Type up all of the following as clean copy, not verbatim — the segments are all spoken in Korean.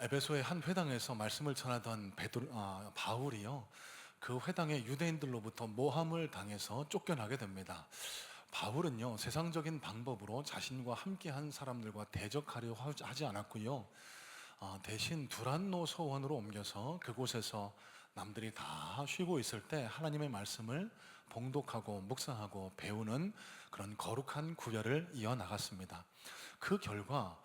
에베소의 한 회당에서 말씀을 전하던 바울이요, 그 회당의 유대인들로부터 모함을 당해서 쫓겨나게 됩니다. 바울은요, 세상적인 방법으로 자신과 함께한 사람들과 대적하려 하지 않았고요, 대신 두란노 서원으로 옮겨서 그곳에서 남들이 다 쉬고 있을 때 하나님의 말씀을 봉독하고 묵상하고 배우는 그런 거룩한 구별을 이어나갔습니다. 그 결과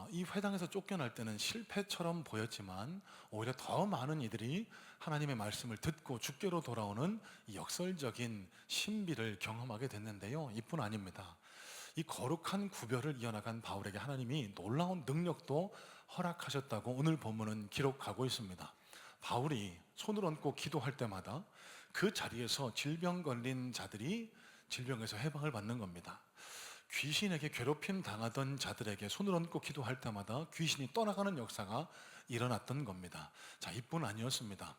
이 회당에서 쫓겨날 때는 실패처럼 보였지만 오히려 더 많은 이들이 하나님의 말씀을 듣고 주께로 돌아오는 이 역설적인 신비를 경험하게 됐는데요, 이뿐 아닙니다. 이 거룩한 구별을 이어나간 바울에게 하나님이 놀라운 능력도 허락하셨다고 오늘 본문은 기록하고 있습니다. 바울이 손을 얹고 기도할 때마다 그 자리에서 질병 걸린 자들이 질병에서 해방을 받는 겁니다. 귀신에게 괴롭힘 당하던 자들에게 손을 얹고 기도할 때마다 귀신이 떠나가는 역사가 일어났던 겁니다. 자, 이뿐 아니었습니다.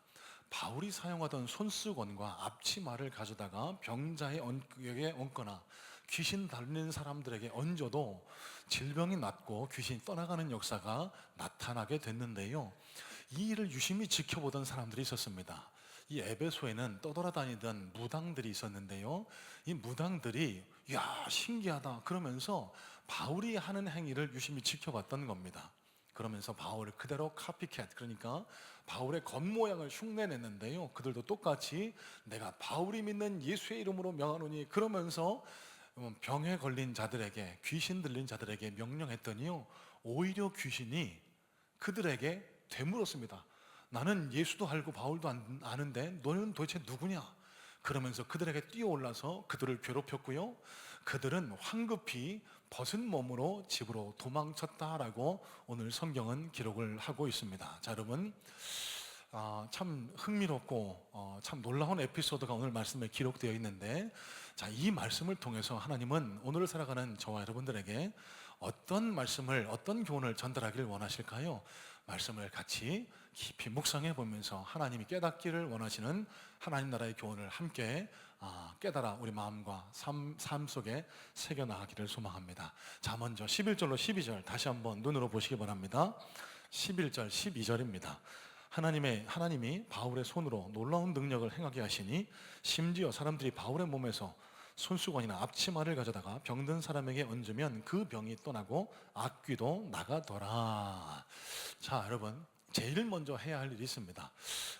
바울이 사용하던 손수건과 앞치마를 가져다가 병자에게 얹거나 귀신 달린 사람들에게 얹어도 질병이 낫고 귀신이 떠나가는 역사가 나타나게 됐는데요, 이 일을 유심히 지켜보던 사람들이 있었습니다. 이 에베소에는 떠돌아다니던 무당들이 있었는데요, 이 무당들이 야, 신기하다 그러면서 바울이 하는 행위를 유심히 지켜봤던 겁니다. 그러면서 바울을 그대로 카피캣, 그러니까 바울의 겉모양을 흉내냈는데요, 그들도 똑같이 내가 바울이 믿는 예수의 이름으로 명하노니 그러면서 병에 걸린 자들에게, 귀신 들린 자들에게 명령했더니요, 오히려 귀신이 그들에게 되물었습니다. 나는 예수도 알고 바울도 아는데 너는 도대체 누구냐? 그러면서 그들에게 뛰어올라서 그들을 괴롭혔고요, 그들은 황급히 벗은 몸으로 집으로 도망쳤다라고 오늘 성경은 기록을 하고 있습니다. 자, 여러분, 참 흥미롭고 참 놀라운 에피소드가 오늘 말씀에 기록되어 있는데, 자, 이 말씀을 통해서 하나님은 오늘 살아가는 저와 여러분들에게 어떤 말씀을, 어떤 교훈을 전달하기를 원하실까요? 말씀을 같이 깊이 묵상해 보면서 하나님이 깨닫기를 원하시는 하나님 나라의 교훈을 함께 깨달아 우리 마음과 삶 속에 새겨나가기를 소망합니다. 자, 먼저 11절로 12절 다시 한번 눈으로 보시기 바랍니다. 11절, 12절입니다. 하나님이 바울의 손으로 놀라운 능력을 행하게 하시니 심지어 사람들이 바울의 몸에서 손수건이나 앞치마를 가져다가 병든 사람에게 얹으면 그 병이 떠나고 악귀도 나가더라. 자, 여러분, 제일 먼저 해야 할 일이 있습니다.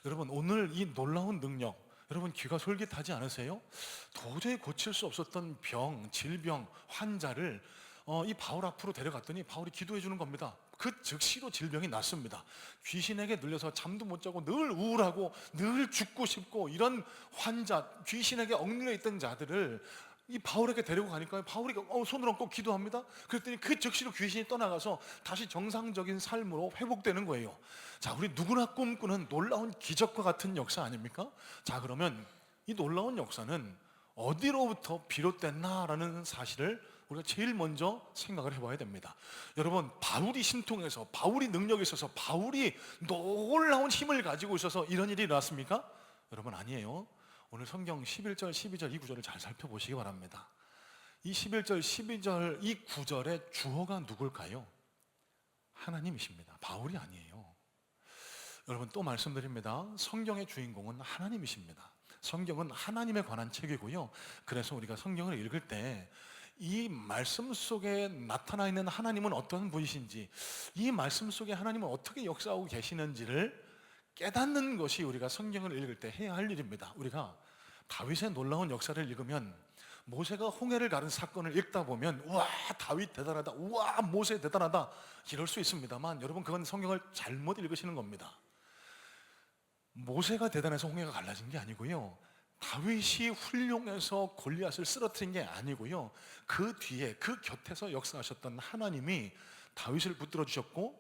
여러분, 오늘 이 놀라운 능력, 여러분 귀가 솔깃하지 않으세요? 도저히 고칠 수 없었던 병, 질병, 환자를 이 바울 앞으로 데려갔더니 바울이 기도해 주는 겁니다. 그 즉시로 질병이 낫습니다. 귀신에게 눌려서 잠도 못 자고 늘 우울하고 늘 죽고 싶고 이런 환자, 귀신에게 얽매여 있던 자들을 이 바울에게 데리고 가니까 바울이 손을 얹고 기도합니다. 그랬더니 그 즉시로 귀신이 떠나가서 다시 정상적인 삶으로 회복되는 거예요. 자, 우리 누구나 꿈꾸는 놀라운 기적과 같은 역사 아닙니까? 자, 그러면 이 놀라운 역사는 어디로부터 비롯됐나라는 사실을 우리가 제일 먼저 생각을 해봐야 됩니다. 여러분, 바울이 신통해서, 바울이 능력이 있어서, 바울이 놀라운 힘을 가지고 있어서 이런 일이 일어났습니까? 여러분, 아니에요. 오늘 성경 11절, 12절 이 구절을 잘 살펴보시기 바랍니다. 이 11절, 12절 이 구절의 주어가 누굴까요? 하나님이십니다. 바울이 아니에요. 여러분, 또 말씀드립니다. 성경의 주인공은 하나님이십니다. 성경은 하나님에 관한 책이고요, 그래서 우리가 성경을 읽을 때 이 말씀 속에 나타나 있는 하나님은 어떤 분이신지, 이 말씀 속에 하나님은 어떻게 역사하고 계시는지를 깨닫는 것이 우리가 성경을 읽을 때 해야 할 일입니다. 우리가 다윗의 놀라운 역사를 읽으면, 모세가 홍해를 가른 사건을 읽다 보면 우와, 다윗 대단하다, 우와, 모세 대단하다 이럴 수 있습니다만, 여러분, 그건 성경을 잘못 읽으시는 겁니다. 모세가 대단해서 홍해가 갈라진 게 아니고요, 다윗이 훌륭해서 골리앗을 쓰러뜨린 게 아니고요, 그 뒤에 그 곁에서 역사하셨던 하나님이 다윗을 붙들어 주셨고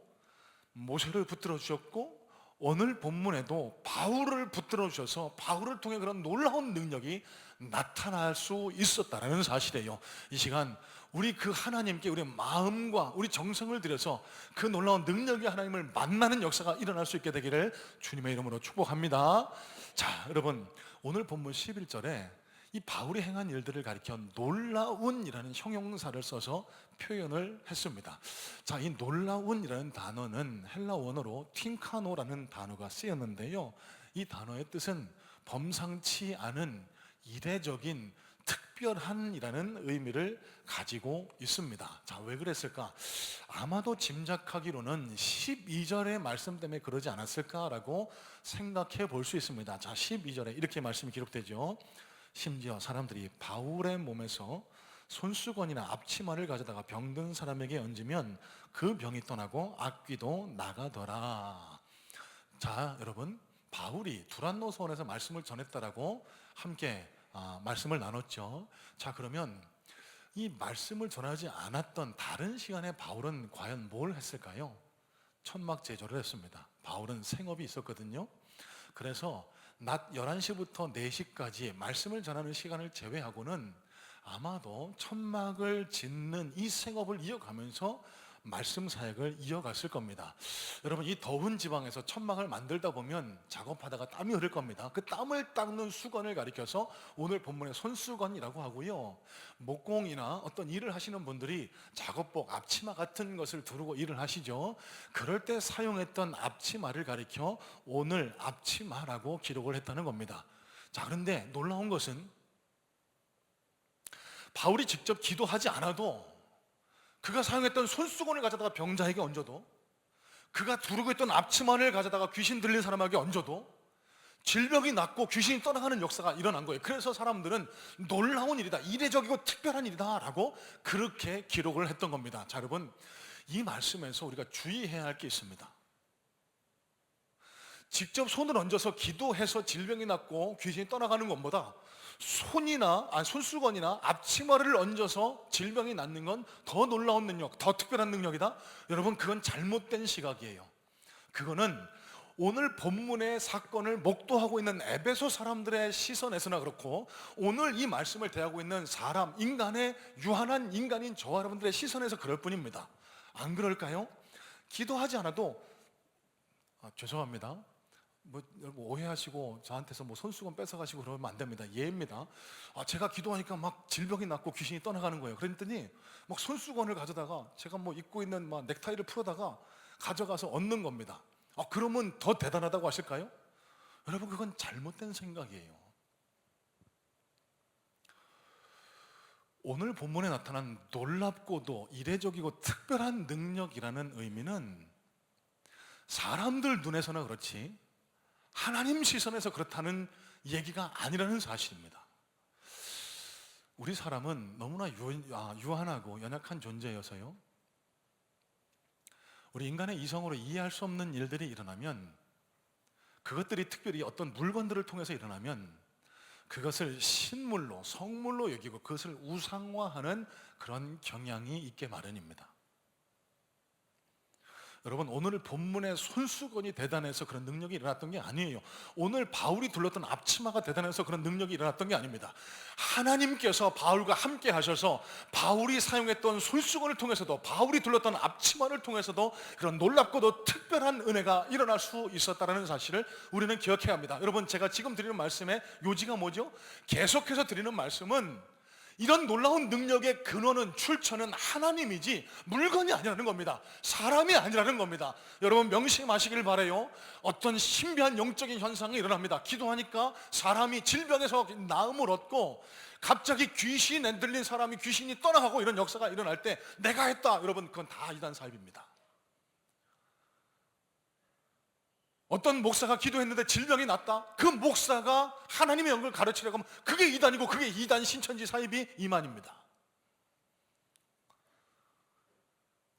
모세를 붙들어 주셨고 오늘 본문에도 바울을 붙들어 주셔서 바울을 통해 그런 놀라운 능력이 나타날 수 있었다는 사실이에요. 이 시간 우리 그 하나님께 우리 마음과 우리 정성을 들여서 그 놀라운 능력의 하나님을 만나는 역사가 일어날 수 있게 되기를 주님의 이름으로 축복합니다. 자, 여러분, 오늘 본문 11절에 이 바울이 행한 일들을 가리켜 놀라운이라는 형용사를 써서 표현을 했습니다. 자, 이 놀라운이라는 단어는 헬라 원어로 틴카노라는 단어가 쓰였는데요. 이 단어의 뜻은 범상치 않은 이례적인 특별한이라는 의미를 가지고 있습니다. 자, 왜 그랬을까? 아마도 짐작하기로는 12절의 말씀 때문에 그러지 않았을까라고 생각해 볼 수 있습니다. 자, 12절에 이렇게 말씀이 기록되죠. 심지어 사람들이 바울의 몸에서 손수건이나 앞치마를 가져다가 병든 사람에게 얹으면 그 병이 떠나고 악귀도 나가더라. 자, 여러분, 바울이 두란노 서원에서 말씀을 전했다라고 함께 말씀을 나눴죠. 자, 그러면 이 말씀을 전하지 않았던 다른 시간에 바울은 과연 뭘 했을까요? 천막 제조를 했습니다. 바울은 생업이 있었거든요. 그래서 낮 11시부터 4시까지 말씀을 전하는 시간을 제외하고는 아마도 천막을 짓는 이 생업을 이어가면서 말씀 사역을 이어갔을 겁니다. 여러분, 이 더운 지방에서 천막을 만들다 보면 작업하다가 땀이 흐를 겁니다. 그 땀을 닦는 수건을 가리켜서 오늘 본문의 손수건이라고 하고요, 목공이나 어떤 일을 하시는 분들이 작업복, 앞치마 같은 것을 두르고 일을 하시죠. 그럴 때 사용했던 앞치마를 가리켜 오늘 앞치마라고 기록을 했다는 겁니다. 자, 그런데 놀라운 것은 바울이 직접 기도하지 않아도, 그가 사용했던 손수건을 가져다가 병자에게 얹어도, 그가 두르고 있던 앞치마를 가져다가 귀신 들린 사람에게 얹어도 질병이 낫고 귀신이 떠나가는 역사가 일어난 거예요. 그래서 사람들은 놀라운 일이다, 이례적이고 특별한 일이다 라고 그렇게 기록을 했던 겁니다. 자, 여러분, 이 말씀에서 우리가 주의해야 할 게 있습니다. 직접 손을 얹어서 기도해서 질병이 낫고 귀신이 떠나가는 것보다 손수건이나 앞치마를 얹어서 질병이 낫는 건 더 놀라운 능력, 더 특별한 능력이다. 여러분, 그건 잘못된 시각이에요. 그거는 오늘 본문의 사건을 목도하고 있는 에베소 사람들의 시선에서나 그렇고, 오늘 이 말씀을 대하고 있는 사람, 인간의 유한한 인간인 저와 여러분들의 시선에서 그럴 뿐입니다. 안 그럴까요? 기도하지 않아도 죄송합니다, 여러분 오해하시고 저한테서 손수건 뺏어가시고 그러면 안 됩니다. 예입니다. 제가 기도하니까 막 질병이 낫고 귀신이 떠나가는 거예요. 그랬더니 막 손수건을 가져다가 제가 입고 있는 넥타이를 풀어다가 가져가서 얹는 겁니다. 그러면 더 대단하다고 하실까요? 여러분, 그건 잘못된 생각이에요. 오늘 본문에 나타난 놀랍고도 이례적이고 특별한 능력이라는 의미는 사람들 눈에서는 그렇지 하나님 시선에서 그렇다는 얘기가 아니라는 사실입니다. 우리 사람은 너무나 유한하고 연약한 존재여서요, 우리 인간의 이성으로 이해할 수 없는 일들이 일어나면, 그것들이 특별히 어떤 물건들을 통해서 일어나면 그것을 신물로, 성물로 여기고 그것을 우상화하는 그런 경향이 있게 마련입니다. 여러분, 오늘 본문의 손수건이 대단해서 그런 능력이 일어났던 게 아니에요. 오늘 바울이 둘렀던 앞치마가 대단해서 그런 능력이 일어났던 게 아닙니다. 하나님께서 바울과 함께 하셔서 바울이 사용했던 손수건을 통해서도, 바울이 둘렀던 앞치마를 통해서도 그런 놀랍고도 특별한 은혜가 일어날 수 있었다는 사실을 우리는 기억해야 합니다. 여러분, 제가 지금 드리는 말씀의 요지가 뭐죠? 계속해서 드리는 말씀은 이런 놀라운 능력의 근원은, 출처는 하나님이지 물건이 아니라는 겁니다. 사람이 아니라는 겁니다. 여러분, 명심하시길 바라요. 어떤 신비한 영적인 현상이 일어납니다. 기도하니까 사람이 질병에서 나음을 얻고, 갑자기 귀신에 들린 사람이 귀신이 떠나가고, 이런 역사가 일어날 때 내가 했다, 여러분, 그건 다 이단 사입입니다. 어떤 목사가 기도했는데 질병이 낫다, 그 목사가 하나님의 영을 가르치려고 하면 그게 이단이고, 그게 이단 신천지 사입이 이만입니다.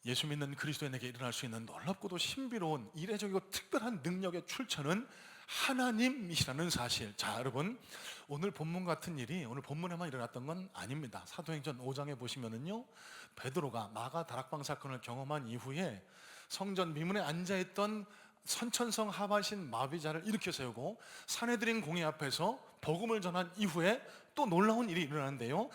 예수 믿는 그리스도인에게 일어날 수 있는 놀랍고도 신비로운 이례적이고 특별한 능력의 출처는 하나님이시라는 사실. 자, 여러분, 오늘 본문 같은 일이 오늘 본문에만 일어났던 건 아닙니다. 사도행전 5장에 보시면은요, 베드로가 마가 다락방 사건을 경험한 이후에 성전 미문에 앉아있던 선천성 하반신 마비자를 일으켜 세우고 산헤드린 공회 앞에서 복음을 전한 이후에 또 놀라운 일이 일어나는데요.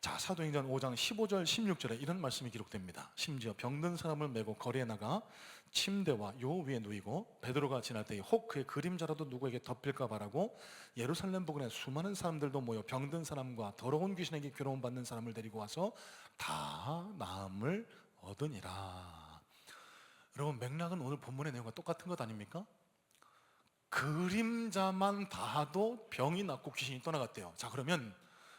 자, 사도행전 5장 15절 16절에 이런 말씀이 기록됩니다. 심지어 병든 사람을 메고 거리에 나가 침대와 요 위에 누이고 베드로가 지날 때에 혹 그의 그림자라도 누구에게 덮일까 바라고 예루살렘 부근에 수많은 사람들도 모여 병든 사람과 더러운 귀신에게 괴로움 받는 사람을 데리고 와서 다 나음을 얻으니라. 여러분, 맥락은 오늘 본문의 내용과 똑같은 것 아닙니까? 그림자만 닿아도 병이 낫고 귀신이 떠나갔대요. 자, 그러면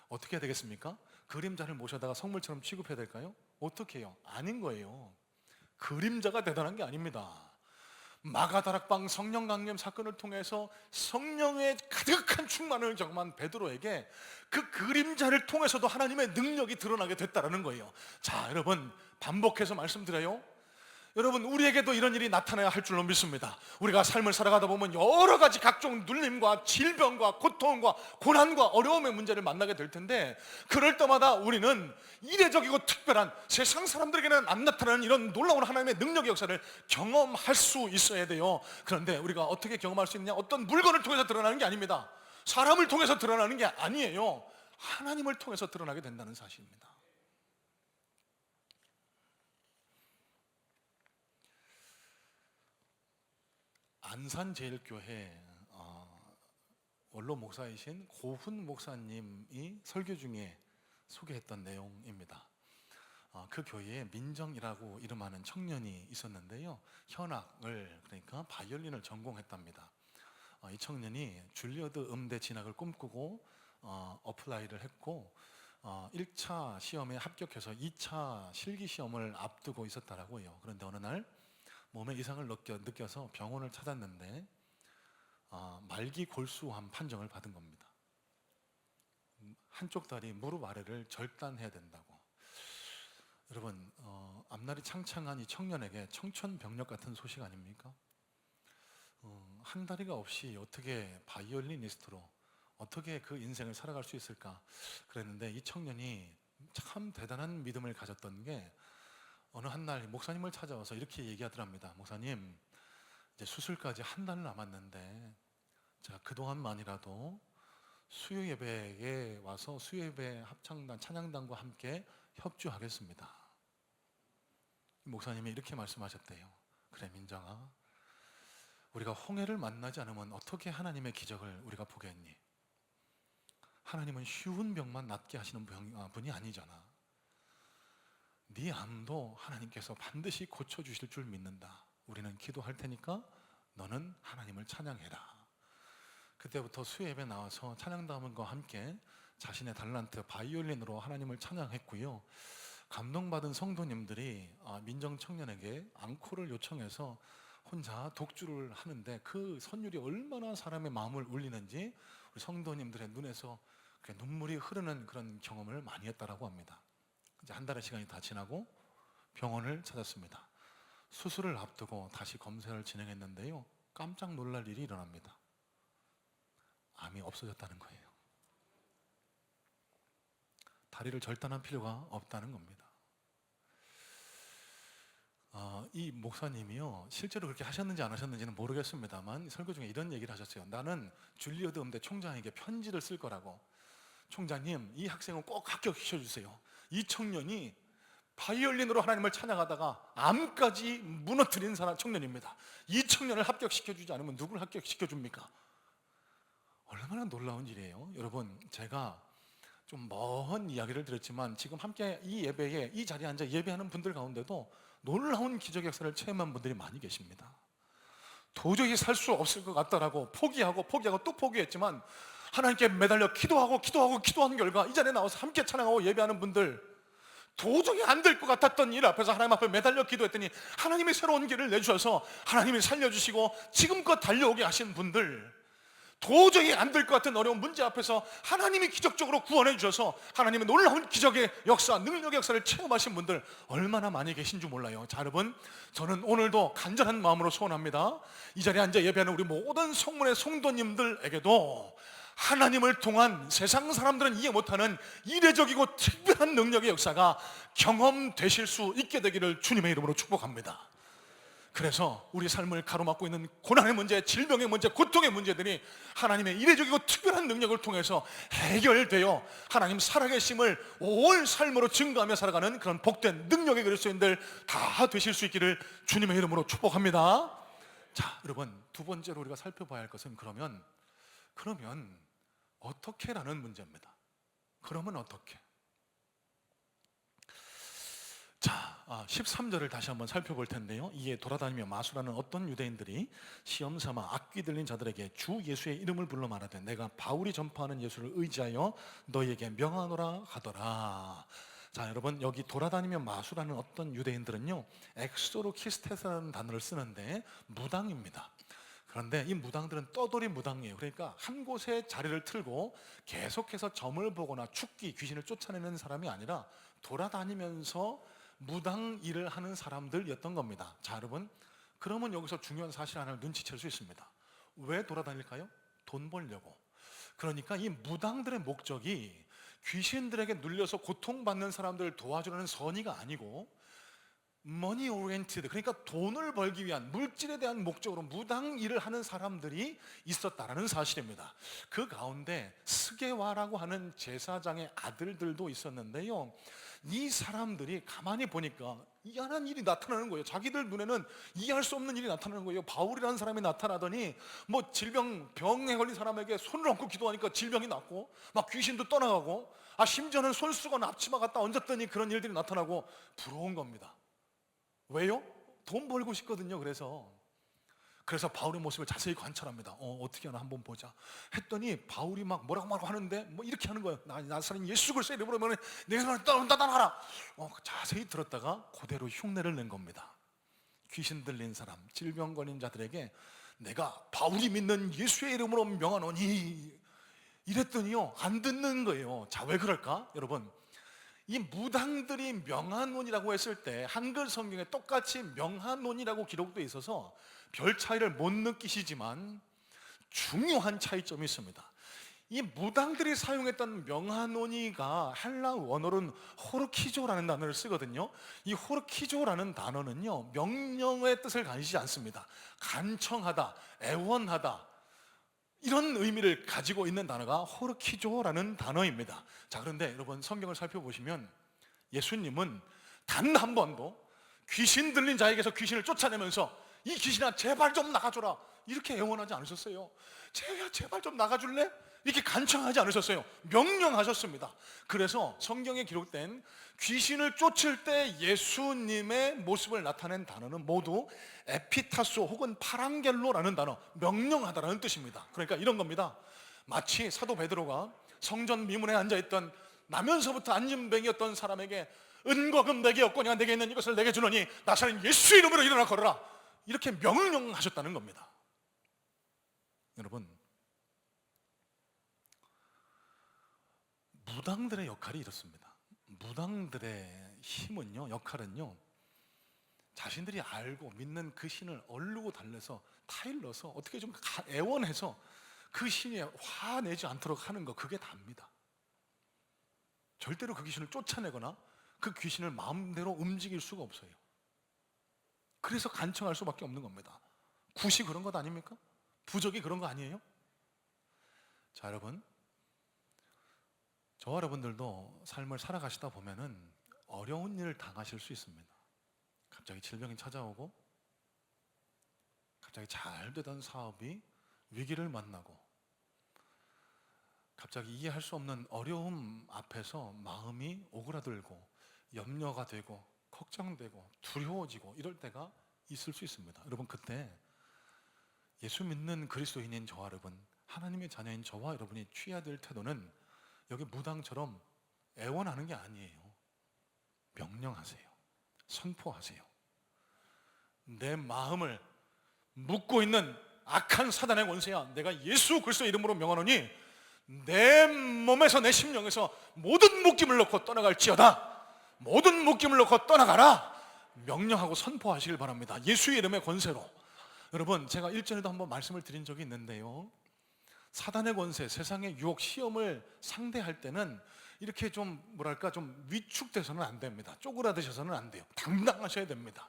어떻게 해야 되겠습니까? 그림자를 모셔다가 성물처럼 취급해야 될까요? 어떻게 해요? 아닌 거예요. 그림자가 대단한 게 아닙니다. 마가다락방 성령 강림 사건을 통해서 성령의 가득한 충만을 경험한 베드로에게 그 그림자를 통해서도 하나님의 능력이 드러나게 됐다는 거예요. 자, 여러분, 반복해서 말씀드려요. 여러분, 우리에게도 이런 일이 나타나야 할 줄로 믿습니다. 우리가 삶을 살아가다 보면 여러 가지 각종 눌림과 질병과 고통과 고난과 어려움의 문제를 만나게 될 텐데, 그럴 때마다 우리는 이례적이고 특별한 세상 사람들에게는 안 나타나는 이런 놀라운 하나님의 능력의 역사를 경험할 수 있어야 돼요. 그런데 우리가 어떻게 경험할 수 있느냐? 어떤 물건을 통해서 드러나는 게 아닙니다. 사람을 통해서 드러나는 게 아니에요. 하나님을 통해서 드러나게 된다는 사실입니다. 안산제일교회 원로 목사이신 고훈 목사님이 설교 중에 소개했던 내용입니다. 그 교회에 민정이라고 이름하는 청년이 있었는데요, 현악을, 그러니까 바이올린을 전공했답니다. 이 청년이 줄리어드 음대 진학을 꿈꾸고 어플라이를 했고 1차 시험에 합격해서 2차 실기 시험을 앞두고 있었다라고 해요. 그런데 어느 날 몸에 이상을 느껴서 병원을 찾았는데 말기 골수암 판정을 받은 겁니다. 한쪽 다리 무릎 아래를 절단해야 된다고. 여러분, 앞날이 창창한 이 청년에게 청천벽력 같은 소식 아닙니까? 한 다리가 없이 어떻게 바이올리니스트로 어떻게 그 인생을 살아갈 수 있을까 그랬는데, 이 청년이 참 대단한 믿음을 가졌던 게 어느 한날 목사님을 찾아와서 이렇게 얘기하더랍니다. 목사님, 이제 수술까지 한 달 남았는데 제가 그동안만이라도 수요 예배에 와서 수요 예배 합창단 찬양단과 함께 협주하겠습니다. 목사님이 이렇게 말씀하셨대요. 그래, 민정아, 우리가 홍해를 만나지 않으면 어떻게 하나님의 기적을 우리가 보겠니? 하나님은 쉬운 병만 낫게 하시는 분이 아니잖아. 네 암도 하나님께서 반드시 고쳐주실 줄 믿는다. 우리는 기도할 테니까 너는 하나님을 찬양해라. 그때부터 수요예배 나와서 찬양단과 함께 자신의 달란트 바이올린으로 하나님을 찬양했고요, 감동받은 성도님들이 민정 청년에게 앙코를 요청해서 혼자 독주를 하는데 그 선율이 얼마나 사람의 마음을 울리는지 우리 성도님들의 눈에서 눈물이 흐르는 그런 경험을 많이 했다라고 합니다. 이제 한 달의 시간이 다 지나고 병원을 찾았습니다. 수술을 앞두고 다시 검사를 진행했는데요, 깜짝 놀랄 일이 일어납니다. 암이 없어졌다는 거예요. 다리를 절단할 필요가 없다는 겁니다. 이 목사님이요, 실제로 그렇게 하셨는지 안 하셨는지는 모르겠습니다만 설교 중에 이런 얘기를 하셨어요. 나는 줄리어드 음대 총장에게 편지를 쓸 거라고. 총장님, 이 학생은 꼭 합격시켜 주세요. 이 청년이 바이올린으로 하나님을 찬양하다가 암까지 무너뜨린 청년입니다. 이 청년을 합격시켜주지 않으면 누굴 합격시켜줍니까? 얼마나 놀라운 일이에요. 여러분, 제가 좀 먼 이야기를 드렸지만 지금 함께 이 예배에, 이 자리에 앉아 예배하는 분들 가운데도 놀라운 기적의 역사를 체험한 분들이 많이 계십니다. 도저히 살 수 없을 것 같다라고 포기하고 또 포기했지만 하나님께 매달려 기도하고 기도한 결과 이 자리에 나와서 함께 찬양하고 예배하는 분들, 도저히 안 될 것 같았던 일 앞에서 하나님 앞에 매달려 기도했더니 하나님이 새로운 길을 내주셔서 하나님이 살려주시고 지금껏 달려오게 하신 분들, 도저히 안 될 것 같은 어려운 문제 앞에서 하나님이 기적적으로 구원해 주셔서 하나님의 놀라운 기적의 역사, 능력의 역사를 체험하신 분들 얼마나 많이 계신 줄 몰라요. 자, 여러분, 저는 오늘도 간절한 마음으로 소원합니다. 이 자리에 앉아 예배하는 우리 모든 성문의 성도님들에게도 하나님을 통한 세상 사람들은 이해 못하는 이례적이고 특별한 능력의 역사가 경험되실 수 있게 되기를 주님의 이름으로 축복합니다. 그래서 우리 삶을 가로막고 있는 고난의 문제, 질병의 문제, 고통의 문제들이 하나님의 이례적이고 특별한 능력을 통해서 해결되어 하나님 살아계심을 온 삶으로 증거하며 살아가는 그런 복된 능력의 그리스도인들 다 되실 수 있기를 주님의 이름으로 축복합니다. 자, 여러분, 두 번째로 우리가 살펴봐야 할 것은 그러면 어떻게라는 문제입니다. 그러면 어떻게? 자, 13절을 다시 한번 살펴볼 텐데요. 이에 돌아다니며 마술하는 어떤 유대인들이 시험 삼아 악귀 들린 자들에게 주 예수의 이름을 불러 말하되 내가 바울이 전파하는 예수를 의지하여 너희에게 명하노라 하더라. 자, 여러분, 여기 돌아다니며 마술하는 어떤 유대인들은요, 엑소로키스테스라는 단어를 쓰는데 무당입니다. 그런데 이 무당들은 떠돌이 무당이에요. 그러니까 한 곳에 자리를 틀고 계속해서 점을 보거나 축기, 귀신을 쫓아내는 사람이 아니라 돌아다니면서 무당 일을 하는 사람들이었던 겁니다. 자, 여러분, 그러면 여기서 중요한 사실 하나를 눈치챌 수 있습니다. 왜 돌아다닐까요? 돈 벌려고. 그러니까 이 무당들의 목적이 귀신들에게 눌려서 고통받는 사람들을 도와주려는 선의가 아니고 머니 오리엔티드, 그러니까 돈을 벌기 위한 물질에 대한 목적으로 무당 일을 하는 사람들이 있었다라는 사실입니다. 그 가운데 스게와라고 하는 제사장의 아들들도 있었는데요, 이 사람들이 가만히 보니까 이상한 일이 나타나는 거예요. 자기들 눈에는 이해할 수 없는 일이 나타나는 거예요. 바울이라는 사람이 나타나더니 뭐 병에 걸린 사람에게 손을 얹고 기도하니까 질병이 낫고 막 귀신도 떠나가고, 심지어는 손수건 앞치마 갖다 얹었더니 그런 일들이 나타나고 부러운 겁니다. 왜요? 돈 벌고 싶거든요. 그래서 바울의 모습을 자세히 관찰합니다. 어떻게 하나 한번 보자 했더니 바울이 막 뭐라고 하는데 뭐 이렇게 하는 거예요. 나사렛 예수 그리스도의 이름으로 면 내 손을 따라하라. 자세히 들었다가 그대로 흉내를 낸 겁니다. 귀신 들린 사람, 질병 걸린 자들에게 내가 바울이 믿는 예수의 이름으로 명하노니 이랬더니요, 안 듣는 거예요. 자, 왜 그럴까? 여러분, 이 무당들이 명하논이라고 했을 때 한글 성경에 똑같이 명하논이라고 기록되어 있어서 별 차이를 못 느끼시지만 중요한 차이점이 있습니다. 이 무당들이 사용했던 명하논이가 헬라 원어로는 호르키조라는 단어를 쓰거든요. 이 호르키조라는 단어는요, 명령의 뜻을 가지지 않습니다. 간청하다, 애원하다, 이런 의미를 가지고 있는 단어가 호르키조라는 단어입니다. 자, 그런데 여러분, 성경을 살펴보시면 예수님은 단 한 번도 귀신 들린 자에게서 귀신을 쫓아내면서 이 귀신아 제발 좀 나가줘라 이렇게 애원하지 않으셨어요. 제발 좀 나가줄래? 이렇게 간청하지 않으셨어요. 명령하셨습니다. 그래서 성경에 기록된 귀신을 쫓을 때 예수님의 모습을 나타낸 단어는 모두 에피타소 혹은 파랑겔로라는 단어, 명령하다라는 뜻입니다. 그러니까 이런 겁니다. 마치 사도 베드로가 성전 미문에 앉아있던 나면서부터 안진뱅이였던 사람에게 은과 금 내게 없거니와 내게 있는 이것을 내게 주노니 나사렛 예수 이름으로 일어나 걸어라, 이렇게 명령하셨다는 겁니다. 여러분, 무당들의 역할이 이렇습니다. 무당들의 힘은요, 역할은요, 자신들이 알고 믿는 그 신을 얼르고 달래서 타일러서 어떻게 좀 애원해서 그 신이 화내지 않도록 하는 거, 그게 답니다. 절대로 그 귀신을 쫓아내거나 그 귀신을 마음대로 움직일 수가 없어요. 그래서 간청할 수밖에 없는 겁니다. 굿이 그런 것 아닙니까? 부적이 그런 거 아니에요? 자, 여러분, 저와 여러분들도 삶을 살아가시다 보면은 어려운 일을 당하실 수 있습니다. 갑자기 질병이 찾아오고, 갑자기 잘 되던 사업이 위기를 만나고, 갑자기 이해할 수 없는 어려움 앞에서 마음이 오그라들고 염려가 되고 걱정되고 두려워지고 이럴 때가 있을 수 있습니다. 여러분, 그때 예수 믿는 그리스도인인 저와 여러분, 하나님의 자녀인 저와 여러분이 취해야 될 태도는 여기 무당처럼 애원하는 게 아니에요. 명령하세요. 선포하세요. 내 마음을 묶고 있는 악한 사단의 권세야, 내가 예수 그리스도의 이름으로 명하노니 내 몸에서 내 심령에서 모든 묶임을 놓고 떠나갈지어다. 모든 묶임을 놓고 떠나가라. 명령하고 선포하시길 바랍니다. 예수의 이름의 권세로. 여러분, 제가 일전에도 한번 말씀을 드린 적이 있는데요, 사단의 권세, 세상의 유혹, 시험을 상대할 때는 이렇게 좀 좀 위축돼서는 안 됩니다. 쪼그라드셔서는 안 돼요. 당당하셔야 됩니다.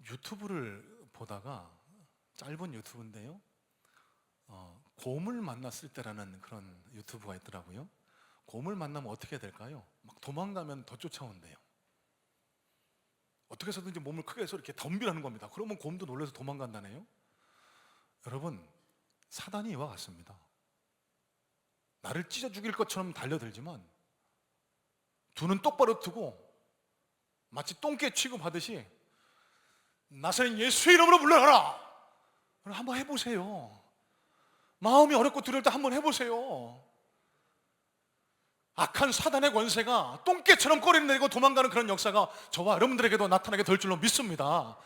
유튜브를 보다가, 짧은 유튜브인데요, 곰을 만났을 때라는 그런 유튜브가 있더라고요. 곰을 만나면 어떻게 될까요? 막 도망가면 더 쫓아온대요. 어떻게 해서든지 몸을 크게 해서 이렇게 덤비라는 겁니다. 그러면 곰도 놀라서 도망간다네요. 여러분, 사단이 이와 같습니다. 나를 찢어 죽일 것처럼 달려들지만 두 눈 똑바로 뜨고 마치 똥개 취급하듯이 나사렛 예수의 이름으로 물러가라! 한번 해보세요. 마음이 어렵고 두려울 때 한번 해보세요. 악한 사단의 권세가 똥개처럼 꼬리를 내리고 도망가는 그런 역사가 저와 여러분들에게도 나타나게 될 줄로 믿습니다.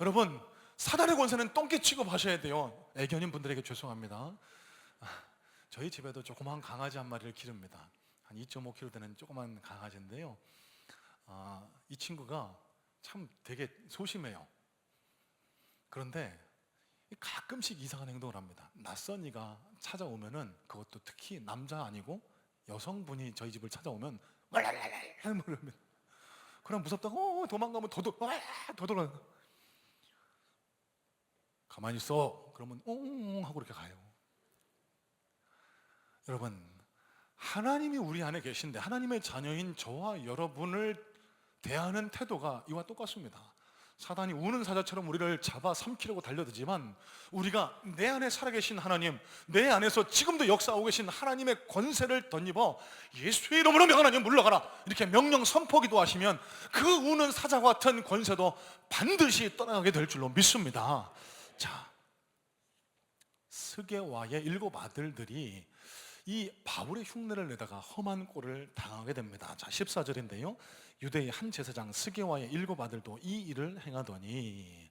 여러분, 사단의 권세는 똥개 취급하셔야 돼요. 애견인 분들에게 죄송합니다. 저희 집에도 조그만 강아지 한 마리를 기릅니다. 한 2.5kg 되는 조그만 강아지인데요, 이 친구가 참 되게 소심해요. 그런데 가끔씩 이상한 행동을 합니다. 낯선 이가 찾아오면은, 그것도 특히 남자 아니고 여성분이 저희 집을 찾아오면 말랄랄랄 그럼 무섭다고 도망가면 도돌아 가만히 있어 그러면 옹 하고 이렇게 가요. 여러분, 하나님이 우리 안에 계신데 하나님의 자녀인 저와 여러분을 대하는 태도가 이와 똑같습니다. 사단이 우는 사자처럼 우리를 잡아 삼키려고 달려들지만 우리가 내 안에 살아계신 하나님, 내 안에서 지금도 역사하고 계신 하나님의 권세를 덧입어 예수의 이름으로 명하나님 물러가라 이렇게 명령 선포기도 하시면 그 우는 사자와 같은 권세도 반드시 떠나가게 될 줄로 믿습니다. 자, 스게와의 7 아들들이 이 바울의 흉내를 내다가 험한 꼴을 당하게 됩니다. 자, 14절인데요, 유대의 한 제사장 스게와의 7 아들도 이 일을 행하더니,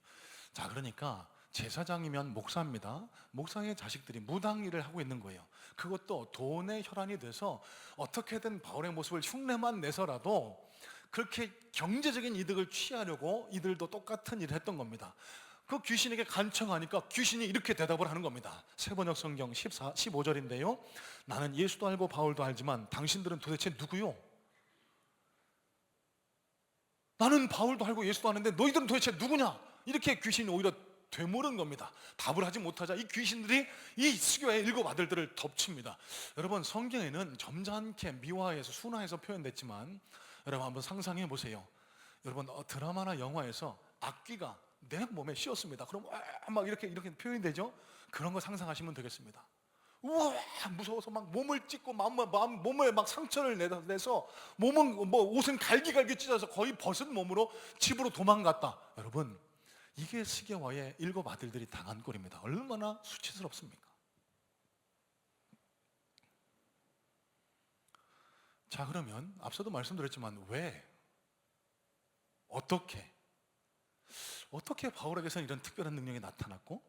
자, 그러니까 제사장이면 목사입니다. 목사의 자식들이 무당일을 하고 있는 거예요. 그것도 돈의 혈안이 돼서 어떻게든 바울의 모습을 흉내만 내서라도 그렇게 경제적인 이득을 취하려고 이들도 똑같은 일을 했던 겁니다. 그 귀신에게 간청하니까 귀신이 이렇게 대답을 하는 겁니다. 세번역 성경 15절인데요 나는 예수도 알고 바울도 알지만 당신들은 도대체 누구요? 나는 바울도 알고 예수도 아는데 너희들은 도대체 누구냐? 이렇게 귀신이 오히려 되물은 겁니다. 답을 하지 못하자 이 귀신들이 이 스게와의 7 아들들을 덮칩니다. 여러분, 성경에는 점잖게 미화해서 순화해서 표현됐지만 여러분 한번 상상해 보세요. 여러분, 드라마나 영화에서 악귀가 내 몸에 씌었습니다. 그럼 막 이렇게 표현이 되죠? 그런 거 상상하시면 되겠습니다. 우와, 무서워서 막 몸을 찢고 몸에 막 상처를 내서 몸은 옷은 갈기갈기 찢어서 거의 벗은 몸으로 집으로 도망갔다. 여러분, 이게 스게와의 7 아들들이 당한 꼴입니다. 얼마나 수치스럽습니까? 자, 그러면 앞서도 말씀드렸지만 왜, 어떻게 바울에게서는 이런 특별한 능력이 나타났고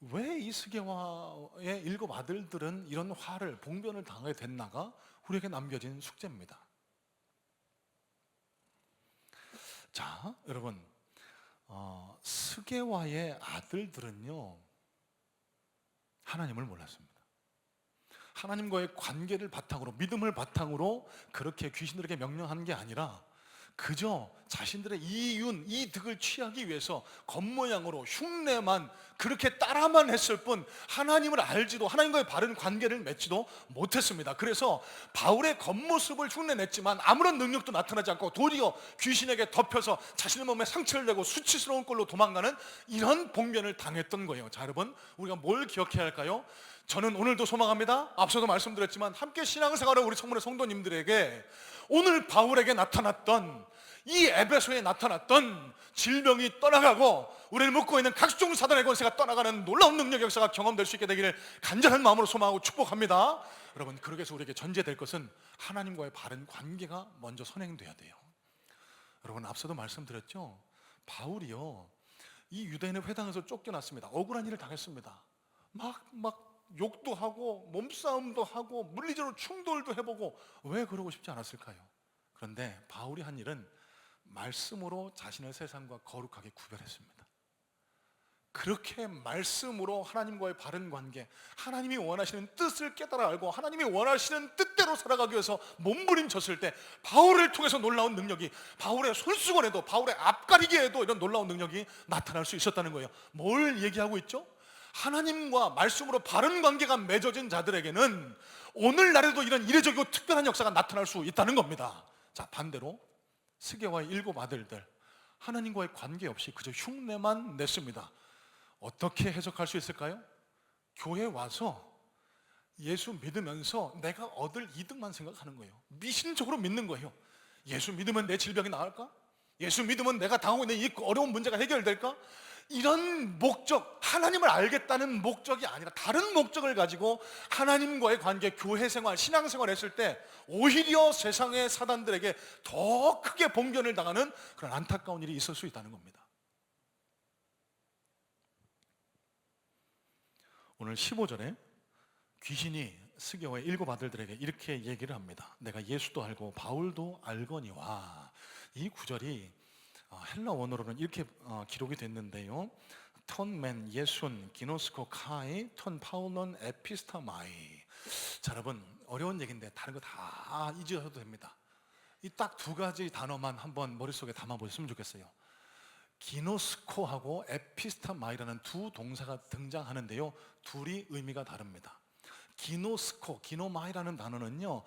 왜 이 스게와의 7 아들들은 이런 화를, 봉변을 당하게 됐나가 우리에게 남겨진 숙제입니다. 자, 여러분, 스게와의 아들들은요 하나님을 몰랐습니다. 하나님과의 관계를 바탕으로, 믿음을 바탕으로 그렇게 귀신들에게 명령하는 게 아니라 그저 자신들의 이윤, 이득을 취하기 위해서 겉모양으로 흉내만, 그렇게 따라만 했을 뿐 하나님을 알지도, 하나님과의 바른 관계를 맺지도 못했습니다. 그래서 바울의 겉모습을 흉내냈지만 아무런 능력도 나타나지 않고 도리어 귀신에게 덮여서 자신의 몸에 상처를 내고 수치스러운 꼴로 도망가는 이런 봉변을 당했던 거예요. 자, 여러분, 우리가 뭘 기억해야 할까요? 저는 오늘도 소망합니다. 앞서도 말씀드렸지만 함께 신앙생활을 우리 청문회 성도님들에게 오늘 바울에게 나타났던, 이 에베소에 나타났던 질병이 떠나가고 우리를 묶고 있는 각종 사단의 권세가 떠나가는 놀라운 능력 역사가 경험될 수 있게 되기를 간절한 마음으로 소망하고 축복합니다. 여러분, 그러기 위해서 우리에게 전제될 것은 하나님과의 바른 관계가 먼저 선행돼야 돼요. 여러분, 앞서도 말씀드렸죠, 바울이요 이 유대인의 회당에서 쫓겨났습니다. 억울한 일을 당했습니다. 막 욕도 하고 몸싸움도 하고 물리적으로 충돌도 해보고, 왜 그러고 싶지 않았을까요? 그런데 바울이 한 일은 말씀으로 자신을 세상과 거룩하게 구별했습니다. 그렇게 말씀으로 하나님과의 바른 관계, 하나님이 원하시는 뜻을 깨달아 알고 하나님이 원하시는 뜻대로 살아가기 위해서 몸부림쳤을 때 바울을 통해서 놀라운 능력이, 바울의 손수건에도, 바울의 앞가리기에도 이런 놀라운 능력이 나타날 수 있었다는 거예요. 뭘 얘기하고 있죠? 하나님과 말씀으로 바른 관계가 맺어진 자들에게는 오늘날에도 이런 이례적이고 특별한 역사가 나타날 수 있다는 겁니다. 자, 반대로 스게와의 7 아들들, 하나님과의 관계 없이 그저 흉내만 냈습니다. 어떻게 해석할 수 있을까요? 교회 와서 예수 믿으면서 내가 얻을 이득만 생각하는 거예요. 미신적으로 믿는 거예요. 예수 믿으면 내 질병이 나을까? 예수 믿으면 내가 당하고 있는 이 어려운 문제가 해결될까? 이런 목적, 하나님을 알겠다는 목적이 아니라 다른 목적을 가지고 하나님과의 관계, 교회 생활, 신앙 생활 했을 때 오히려 세상의 사단들에게 더 크게 봉변을 당하는 그런 안타까운 일이 있을 수 있다는 겁니다. 오늘 15절에 귀신이 스게와의 7 아들들에게 이렇게 얘기를 합니다. 내가 예수도 알고 바울도 알거니와. 이 구절이 헬라 원어로는 이렇게 기록이 됐는데요. 턴맨 예순 기노스코 카이 턴 파울론 에피스타마이. 자, 여러분 어려운 얘기인데 다른 거 다 잊으셔도 됩니다. 이 딱 2가지 단어만 한번 머릿속에 담아보셨으면 좋겠어요. 기노스코하고 에피스타마이라는 2 동사가 등장하는데요, 둘이 의미가 다릅니다. 기노스코, 기노마이라는 단어는요,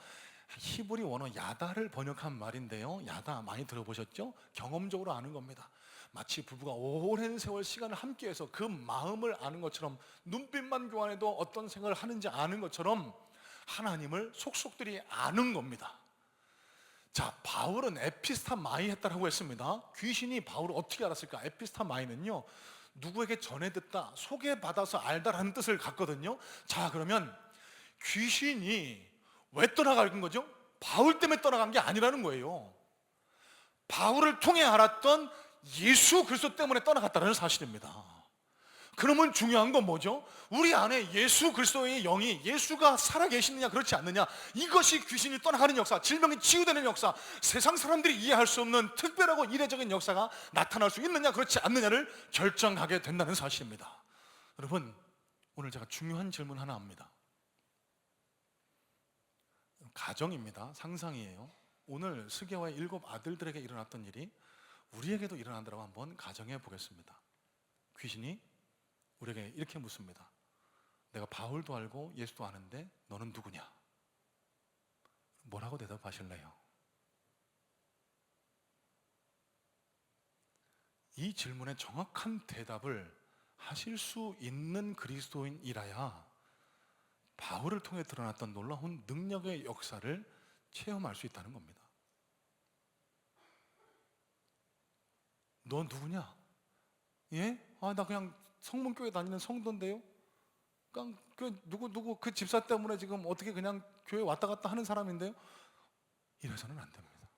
히브리 원어 야다를 번역한 말인데요, 야다 많이 들어보셨죠? 경험적으로 아는 겁니다. 마치 부부가 오랜 세월 시간을 함께해서 그 마음을 아는 것처럼, 눈빛만 교환해도 어떤 생각을 하는지 아는 것처럼 하나님을 속속들이 아는 겁니다. 자, 바울은 에피스타마이 했다라고 했습니다. 귀신이 바울을 어떻게 알았을까? 에피스타마이는요, 누구에게 전해 듣다, 소개받아서 알다라는 뜻을 갖거든요. 자, 그러면 귀신이 왜 떠나간 거죠? 바울 때문에 떠나간 게 아니라는 거예요. 바울을 통해 알았던 예수 그리스도 때문에 떠나갔다는 사실입니다. 그러면 중요한 건 뭐죠? 우리 안에 예수 그리스도의 영이, 예수가 살아계시느냐 그렇지 않느냐, 이것이 귀신이 떠나가는 역사, 질병이 치유되는 역사, 세상 사람들이 이해할 수 없는 특별하고 이례적인 역사가 나타날 수 있느냐 그렇지 않느냐를 결정하게 된다는 사실입니다. 여러분, 오늘 제가 중요한 질문 하나 합니다. 가정입니다. 상상이에요. 오늘 스게와의 7 아들들에게 일어났던 일이 우리에게도 일어나더라고 한번 가정해 보겠습니다. 귀신이 우리에게 이렇게 묻습니다. 내가 바울도 알고 예수도 아는데 너는 누구냐? 뭐라고 대답하실래요? 이 질문에 정확한 대답을 하실 수 있는 그리스도인이라야 바울을 통해 드러났던 놀라운 능력의 역사를 체험할 수 있다는 겁니다. 너 누구냐? 예? 나 그냥 성문교회 다니는 성도인데요. 그냥 누구 그 집사 때문에 지금 어떻게 그냥 교회 왔다 갔다 하는 사람인데요. 이래서는 안 됩니다.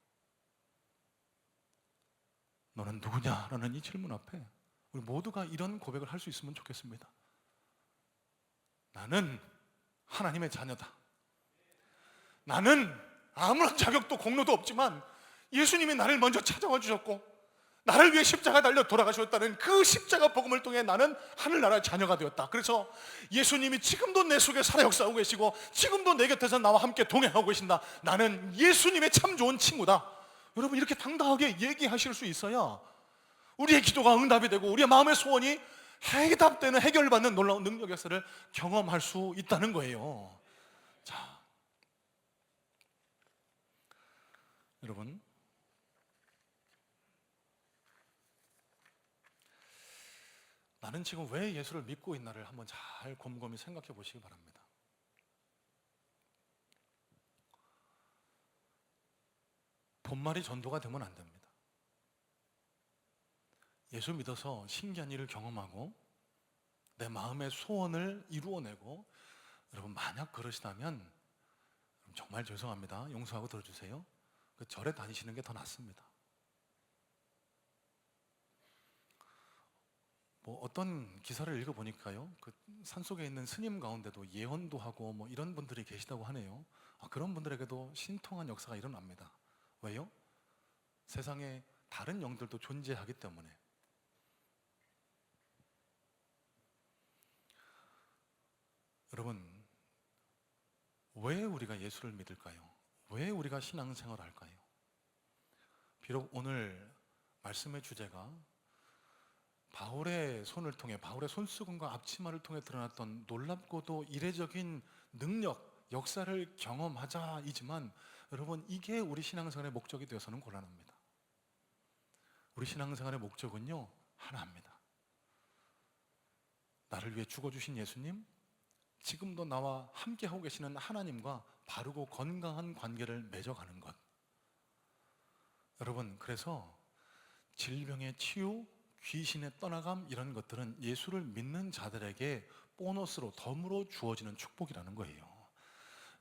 너는 누구냐? 라는 이 질문 앞에 우리 모두가 이런 고백을 할 수 있으면 좋겠습니다. 나는 하나님의 자녀다. 나는 아무런 자격도 공로도 없지만 예수님이 나를 먼저 찾아와 주셨고 나를 위해 십자가 달려 돌아가셨다는 그 십자가 복음을 통해 나는 하늘나라의 자녀가 되었다. 그래서 예수님이 지금도 내 속에 살아 역사하고 계시고 지금도 내 곁에서 나와 함께 동행하고 계신다. 나는 예수님의 참 좋은 친구다. 여러분, 이렇게 당당하게 얘기하실 수 있어야 우리의 기도가 응답이 되고 우리의 마음의 소원이 해답되는, 해결받는 놀라운 능력 역사를 경험할 수 있다는 거예요. 자, 여러분, 나는 지금 왜 예수를 믿고 있나를 한번 잘 곰곰이 생각해 보시기 바랍니다. 본말이 전도가 되면 안 됩니다. 예수 믿어서 신기한 일을 경험하고 내 마음의 소원을 이루어내고, 여러분 만약 그러시다면 정말 죄송합니다. 용서하고 들어주세요. 그 절에 다니시는 게 더 낫습니다. 뭐 어떤 기사를 읽어보니까요, 그 산속에 있는 스님 가운데도 예언도 하고 뭐 이런 분들이 계시다고 하네요. 그런 분들에게도 신통한 역사가 일어납니다. 왜요? 세상에 다른 영들도 존재하기 때문에. 여러분, 왜 우리가 예수를 믿을까요? 왜 우리가 신앙생활을 할까요? 비록 오늘 말씀의 주제가 바울의 손을 통해, 바울의 손수건과 앞치마를 통해 드러났던 놀랍고도 이례적인 능력, 역사를 경험하자이지만, 여러분, 이게 우리 신앙생활의 목적이 되어서는 곤란합니다. 우리 신앙생활의 목적은요, 하나입니다. 나를 위해 죽어주신 예수님, 지금도 나와 함께하고 계시는 하나님과 바르고 건강한 관계를 맺어가는 것. 여러분, 그래서 질병의 치유, 귀신의 떠나감, 이런 것들은 예수를 믿는 자들에게 보너스로 덤으로 주어지는 축복이라는 거예요.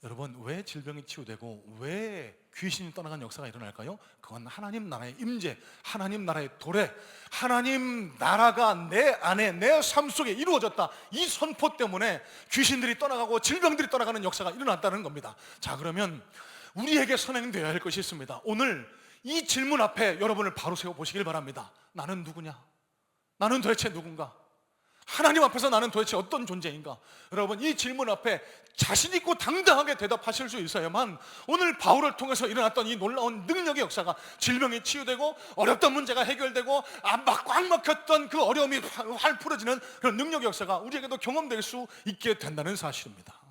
여러분, 왜 질병이 치유되고 왜 귀신이 떠나간 역사가 일어날까요? 그건 하나님 나라의 임재, 하나님 나라의 도래, 하나님 나라가 내 안에, 내 삶 속에 이루어졌다, 이 선포 때문에 귀신들이 떠나가고 질병들이 떠나가는 역사가 일어났다는 겁니다. 자, 그러면 우리에게 선행되어야 할 것이 있습니다. 오늘 이 질문 앞에 여러분을 바로 세워보시길 바랍니다. 나는 누구냐? 나는 도대체 누군가? 하나님 앞에서 나는 도대체 어떤 존재인가? 여러분, 이 질문 앞에 자신 있고 당당하게 대답하실 수 있어야만 오늘 바울을 통해서 일어났던 이 놀라운 능력의 역사가, 질병이 치유되고 어렵던 문제가 해결되고 꽉 막혔던 그 어려움이 활 풀어지는 그런 능력의 역사가 우리에게도 경험될 수 있게 된다는 사실입니다.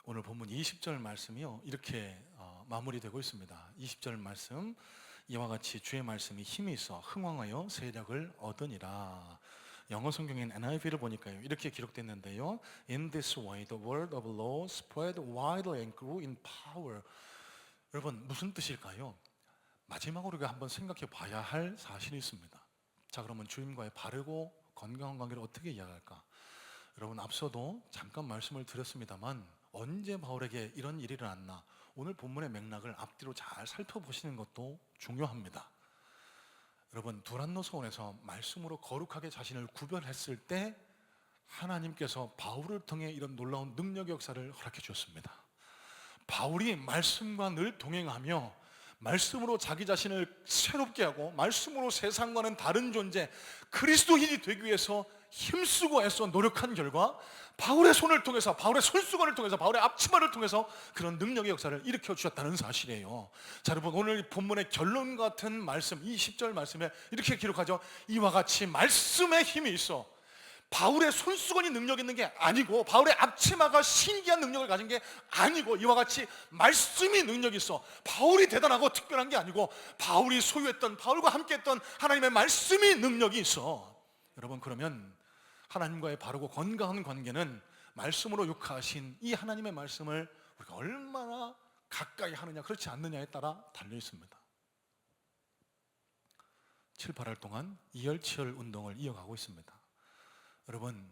오늘 본문 20절 말씀이요, 이렇게 마무리되고 있습니다. 20절 말씀, 이와 같이 주의 말씀이 힘이 있어 흥왕하여 세력을 얻으니라. 영어 성경인 NIV를 보니까요, 이렇게 기록됐는데요, In this way the word of law spread widely and grew in power. 여러분, 무슨 뜻일까요? 마지막으로 우리가 한번 생각해 봐야 할 사실이 있습니다. 자, 그러면 주님과의 바르고 건강한 관계를 어떻게 이야기할까? 여러분, 앞서도 잠깐 말씀을 드렸습니다만, 언제 바울에게 이런 일이 일어났나, 오늘 본문의 맥락을 앞뒤로 잘 살펴보시는 것도 중요합니다. 여러분, 두란노 서원에서 말씀으로 거룩하게 자신을 구별했을 때 하나님께서 바울을 통해 이런 놀라운 능력의 역사를 허락해 주셨습니다. 바울이 말씀과 늘 동행하며 말씀으로 자기 자신을 새롭게 하고 말씀으로 세상과는 다른 존재, 그리스도인이 되기 위해서 힘쓰고 애써 노력한 결과 바울의 손을 통해서, 바울의 손수건을 통해서, 바울의 앞치마를 통해서 그런 능력의 역사를 일으켜 주셨다는 사실이에요. 자, 여러분, 오늘 본문의 결론 같은 말씀, 이 10절 말씀에 이렇게 기록하죠. 이와 같이 말씀의 힘이 있어. 바울의 손수건이 능력 있는 게 아니고, 바울의 앞치마가 신기한 능력을 가진 게 아니고, 이와 같이 말씀이 능력이 있어. 바울이 대단하고 특별한 게 아니고, 바울이 소유했던, 바울과 함께했던 하나님의 말씀이 능력이 있어. 여러분, 그러면 하나님과의 바르고 건강한 관계는 말씀으로 육화하신 이 하나님의 말씀을 우리가 얼마나 가까이 하느냐, 그렇지 않느냐에 따라 달려 있습니다. 7, 8월 동안 이열치열 운동을 이어가고 있습니다. 여러분,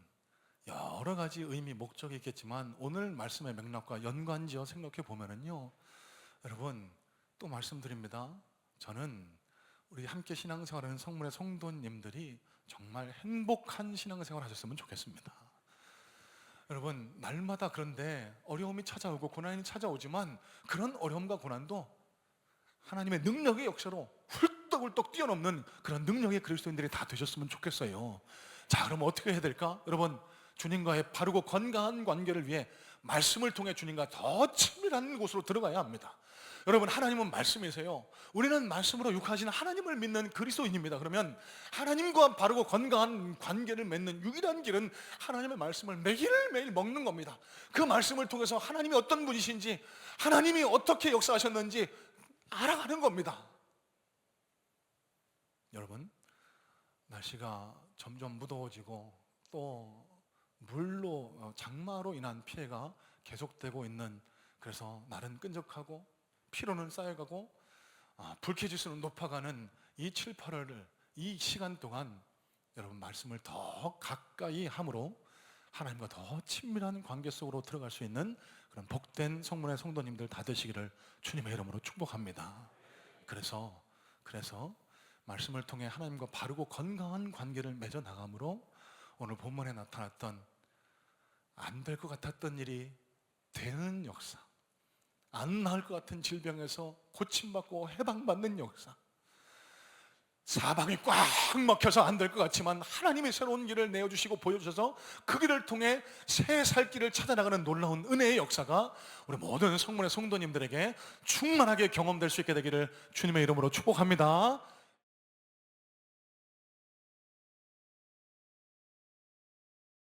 여러 가지 의미, 목적이 있겠지만 오늘 말씀의 맥락과 연관지어 생각해 보면은요, 여러분, 또 말씀드립니다. 저는 우리 함께 신앙생활하는 성문의 성도님들이 정말 행복한 신앙생활 하셨으면 좋겠습니다. 여러분, 날마다 그런데 어려움이 찾아오고 고난이 찾아오지만 그런 어려움과 고난도 하나님의 능력의 역사로 훌떡훌떡 뛰어넘는 그런 능력의 그리스도인들이 다 되셨으면 좋겠어요. 자, 그럼 어떻게 해야 될까? 여러분, 주님과의 바르고 건강한 관계를 위해 말씀을 통해 주님과 더 친밀한 곳으로 들어가야 합니다. 여러분, 하나님은 말씀이세요. 우리는 말씀으로 육하시는 하나님을 믿는 그리스도인입니다. 그러면 하나님과 바르고 건강한 관계를 맺는 유일한 길은 하나님의 말씀을 매일매일 먹는 겁니다. 그 말씀을 통해서 하나님이 어떤 분이신지, 하나님이 어떻게 역사하셨는지 알아가는 겁니다. 여러분, 날씨가 점점 무더워지고 또 물로, 장마로 인한 피해가 계속되고 있는, 그래서 날은 끈적하고 피로는 쌓여가고 불쾌지수는 높아가는 이 7, 8월을, 이 시간 동안 여러분, 말씀을 더 가까이 함으로 하나님과 더 친밀한 관계 속으로 들어갈 수 있는 그런 복된 성문의 성도님들 다 되시기를 주님의 이름으로 축복합니다. 그래서 말씀을 통해 하나님과 바르고 건강한 관계를 맺어 나감으로 오늘 본문에 나타났던 안 될 것 같았던 일이 되는 역사, 안 나을 것 같은 질병에서 고침받고 해방받는 역사, 사방이 꽉 막혀서 안 될 것 같지만 하나님이 새로운 길을 내어주시고 보여주셔서 그 길을 통해 새 살 길을 찾아나가는 놀라운 은혜의 역사가 우리 모든 성문의 성도님들에게 충만하게 경험될 수 있게 되기를 주님의 이름으로 축복합니다.